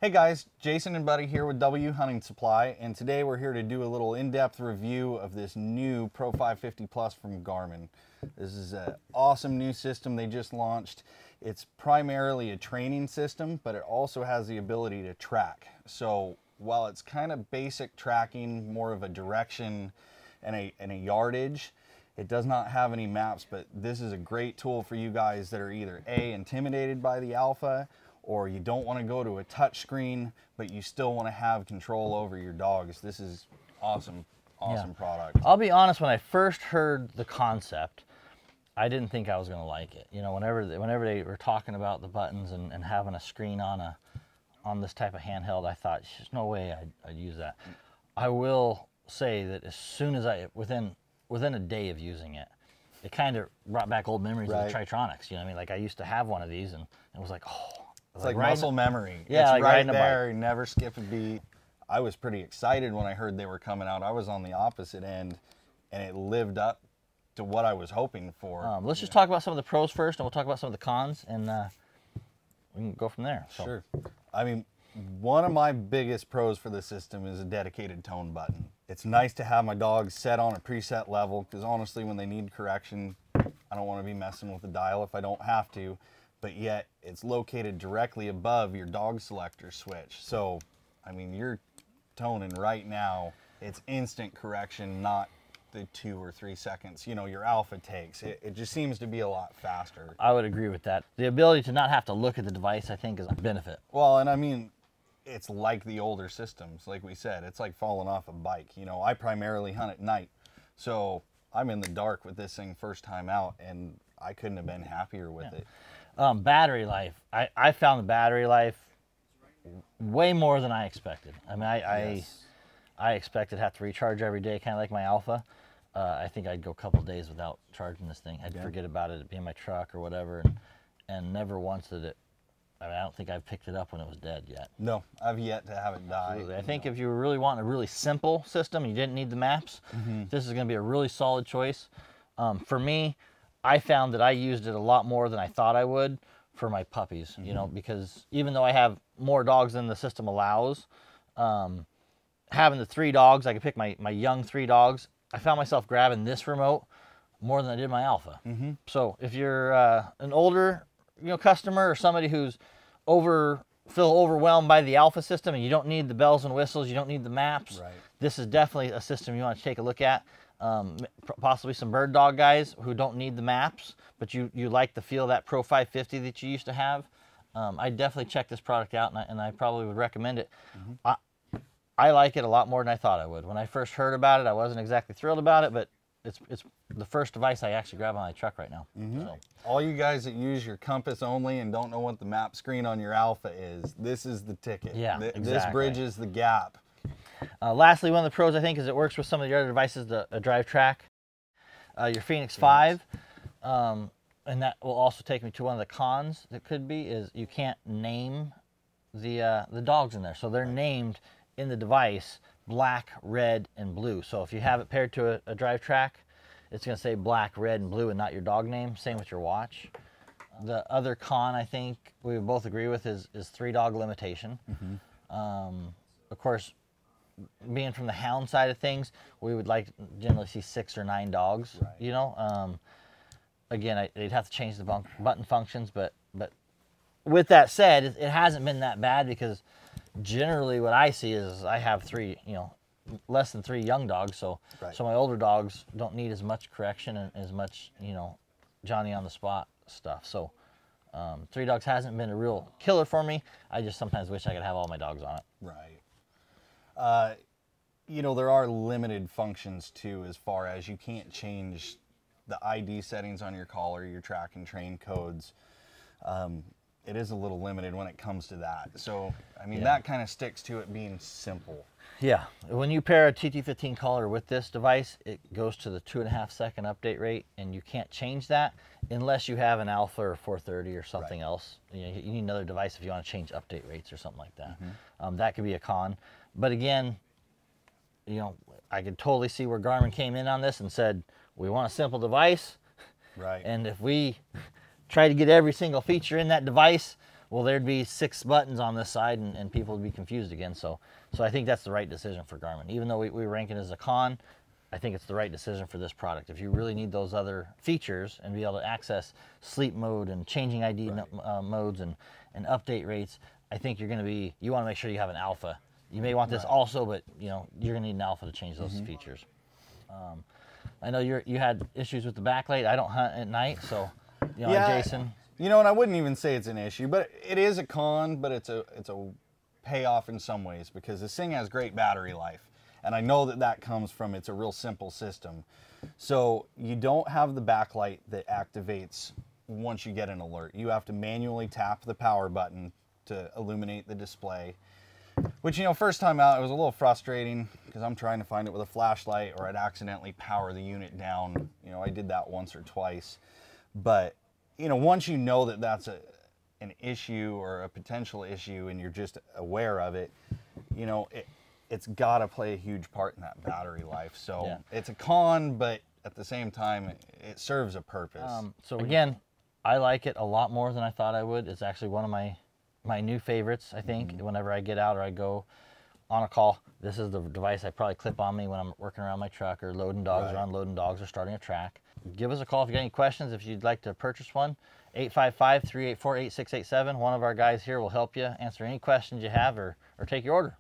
Hey guys, Jason and Buddy here with W Hunting Supply, and today we're here to do a little in-depth review of this new Pro 550 Plus from Garmin. This is an awesome new system they just launched. It's primarily a training system, but it also has the ability to track. So while it's kind of basic tracking, more of a direction and a yardage, it does not have any maps, but this is a great tool for you guys that are either A, intimidated by the alpha, or you don't want to go to a touch screen, but you still want to have control over your dogs. This is awesome product. I'll be honest, when I first heard the concept, I didn't think I was going to like it. You know, whenever they were talking about the buttons and having a screen on this type of handheld, I thought, there's no way I'd use that. I will say that as soon as within a day of using it, it kind of brought back old memories of the Tri-Tronics. You know what I mean? Like, I used to have one of these, and it was like, oh. It's like muscle memory. Yeah, it's like right there, never skip a beat. I was pretty excited when I heard they were coming out. I was on the opposite end, and it lived up to what I was hoping for. Let's just talk about some of the pros first, and we'll talk about some of the cons, and we can go from there. So. Sure. I mean, one of my biggest pros for the system is a dedicated tone button. It's nice to have my dogs set on a preset level, because honestly, when they need correction, I don't want to be messing with the dial if I don't have to. But yet it's located directly above your dog selector switch. So, I mean, you're toning right now, it's instant correction, not the 2 or 3 seconds, you know, your alpha takes. It just seems to be a lot faster. I would agree with that. The ability to not have to look at the device, I think, is a benefit. Well, and I mean, it's like the older systems, like we said, it's like falling off a bike. You know, I primarily hunt at night, so I'm in the dark with this thing first time out, and I couldn't have been happier with it. Battery life. I found the battery life way more than I expected. I mean, I expected to have to recharge every day, kind of like my Alpha. I think I'd go a couple days without charging this thing. I'd forget about it, it'd be in my truck or whatever, and never once did it. I mean, I don't think I've picked it up when it was dead yet. No, I've yet to have it die. Absolutely. I think if you were really wanting a really simple system, you didn't need the maps, this is going to be a really solid choice. For me, I found that I used it a lot more than I thought I would for my puppies, you know, because even though I have more dogs than the system allows, having the 3 dogs, I could pick my young 3 dogs, I found myself grabbing this remote more than I did my Alpha. So if you're an older, you know, customer or somebody who's feel overwhelmed by the Alpha system and you don't need the bells and whistles, you don't need the maps, this is definitely a system you want to take a look at. Possibly some bird dog guys who don't need the maps, but you like the feel of that Pro 550 that you used to have. I definitely check this product out, and I probably would recommend it. I like it a lot more than I thought I would. When I first heard about it, I wasn't exactly thrilled about it, but it's the first device I actually grab on my truck right now. So. All you guys that use your compass only and don't know what the map screen on your Alpha is, this is the ticket. Yeah, exactly. This bridges the gap. Lastly, one of the pros I think is it works with some of the other devices, the drive track, your Phoenix 5, and that will also take me to one of the cons that could be is you can't name the dogs in there. So they're named in the device black, red, and blue. So if you have it paired to a drive track, it's going to say black, red, and blue and not your dog name. Same with your watch. The other con I think we would both agree with is 3-dog limitation. Of course, being from the hound side of things, we would like generally see 6 or 9 dogs. You know, again, they'd have to change the button functions, but with that said, it hasn't been that bad because generally what I see is I have 3, you know, less than 3 young dogs, so my older dogs don't need as much correction and as much, you know, Johnny on the spot stuff. So 3 dogs hasn't been a real killer for me. I just sometimes wish I could have all my dogs on it. You know, there are limited functions too, as far as you can't change the ID settings on your collar, your track and train codes. It is a little limited when it comes to that. So, I mean, that kind of sticks to it being simple. Yeah, when you pair a TT15 collar with this device, it goes to the 2.5-second update rate, and you can't change that unless you have an Alpha or 430 or something else. You know, you need another device if you want to change update rates or something like that. That could be a con. But again, you know, I could totally see where Garmin came in on this and said, we want a simple device. And if we try to get every single feature in that device, well, there'd be 6 buttons on this side, and people would be confused again. So I think that's the right decision for Garmin. Even though we rank it as a con, I think it's the right decision for this product. If you really need those other features and be able to access sleep mode and changing ID modes and update rates, I think you want to make sure you have an alpha. You may want this also, but you're gonna need an alpha to change those features. I know you had issues with the backlight. I don't hunt at night, so Jason. And I wouldn't even say it's an issue, but it is a con, but it's a payoff in some ways, because this thing has great battery life. And I know that comes from, it's a real simple system. So you don't have the backlight that activates once you get an alert. You have to manually tap the power button to illuminate the display. Which, first time out, it was a little frustrating because I'm trying to find it with a flashlight, or I'd accidentally power the unit down. I did that once or twice. But, once you know that that's an issue or a potential issue and you're just aware of it, it's got to play a huge part in that battery life. So it's a con, but at the same time, it serves a purpose. So again, I like it a lot more than I thought I would. It's actually one of my new favorites, I think. Whenever I get out or I go on a call, this is the device I probably clip on me when I'm working around my truck or loading dogs or unloading dogs or starting a track. Give us a call if you got any questions. If you'd like to purchase one, 855-384-8687. One of our guys here will help you answer any questions you have or take your order.